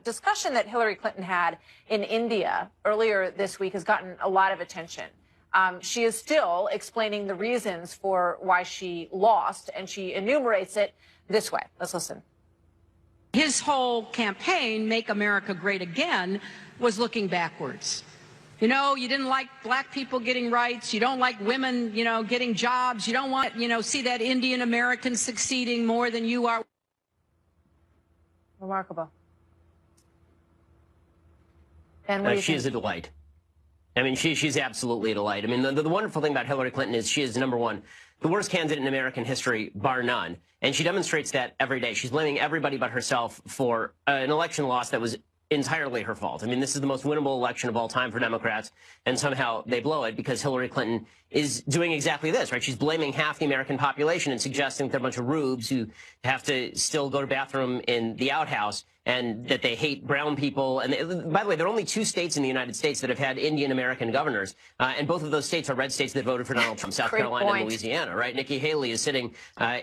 discussion that Hillary Clinton had in India earlier this week has gotten a lot of attention. She is still explaining the reasons for why she lost, and she enumerates it this way. Let's listen. His whole campaign, Make America Great Again, was looking backwards. You know, you didn't like black people getting rights. You don't like women, you know, getting jobs. You don't want, you know, see that Indian American succeeding more than you are. Remarkable. And what do you she think? is a delight. I mean, she's absolutely a delight. I mean, the wonderful thing about Hillary Clinton is she is, number one, the worst candidate in American history, bar none. And she demonstrates that every day. She's blaming everybody but herself for an election loss that was entirely her fault. I mean, this is the most winnable election of all time for Democrats, and somehow they blow it because Hillary Clinton is doing exactly this, right? She's blaming half the American population and suggesting that they're a bunch of rubes who have to still go to bathroom in the outhouse and that they hate brown people. And by the way, there are only 2 states in the United States that have had Indian American governors, and both of those states are red states that voted for Donald Trump, South Carolina and Louisiana, right? Nikki Haley is sitting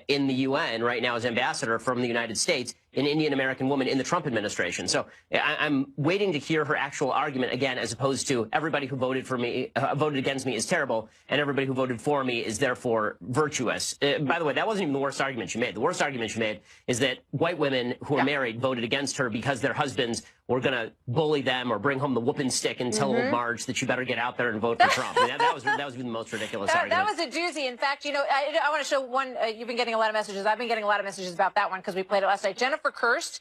in the UN right now as ambassador from the United States, an Indian American woman in the Trump administration. So I'm waiting to hear her actual argument again, as opposed to everybody who voted for me, voted against me is terrible, and everybody who voted for me is therefore virtuous. By the way, that wasn't even the worst argument she made. The worst argument she made is that white women who are married voted against her because their husbands were going to bully them or bring home the whooping stick and tell old Marge that you better get out there and vote for Trump. I mean, that was the most ridiculous argument. That was a doozy. In fact, you know, I want to show one. You've been getting a lot of messages. I've been getting a lot of messages about that one because we played it last night. Jennifer Kirst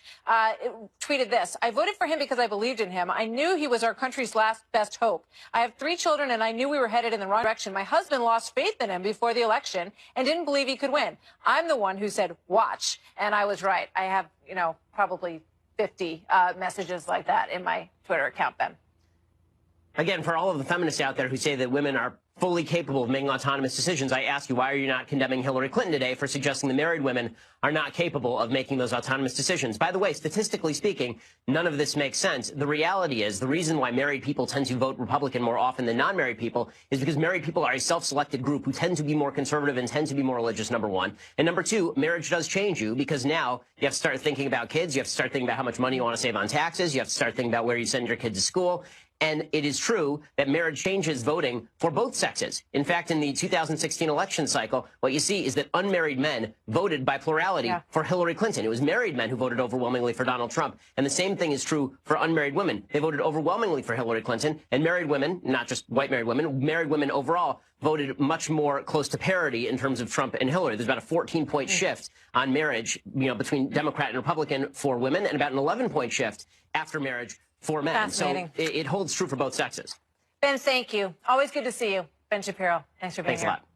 tweeted this. I voted for him because I believed in him. I knew he was our country's last best hope. I have 3 children, and I knew we were headed in the wrong direction. My husband lost faith in him before the election and didn't believe he could win. I'm the one who said, watch. And I was right. I have, you know, probably 50 messages like that in my Twitter account, Ben. Again, for all of the feminists out there who say that women are fully capable of making autonomous decisions, I ask you, why are you not condemning Hillary Clinton today for suggesting that married women are not capable of making those autonomous decisions? By the way, statistically speaking, none of this makes sense. The reality is the reason why married people tend to vote Republican more often than non-married people is because married people are a self-selected group who tend to be more conservative and tend to be more religious, number one. And number two, marriage does change you because now you have to start thinking about kids. You have to start thinking about how much money you want to save on taxes. You have to start thinking about where you send your kids to school. And it is true that marriage changes voting for both sexes. In fact, in the 2016 election cycle, what you see is that unmarried men voted by plurality for Hillary Clinton. It was married men who voted overwhelmingly for Donald Trump. And the same thing is true for unmarried women. They voted overwhelmingly for Hillary Clinton. And married women, not just white married women overall, voted much more close to parity in terms of Trump and Hillary. There's about a 14-point shift on marriage, you know, between Democrat and Republican for women, and about an 11-point shift after marriage for men. So it holds true for both sexes. Ben, thank you. Always good to see you. Ben Shapiro, thanks for being here. Thanks a lot.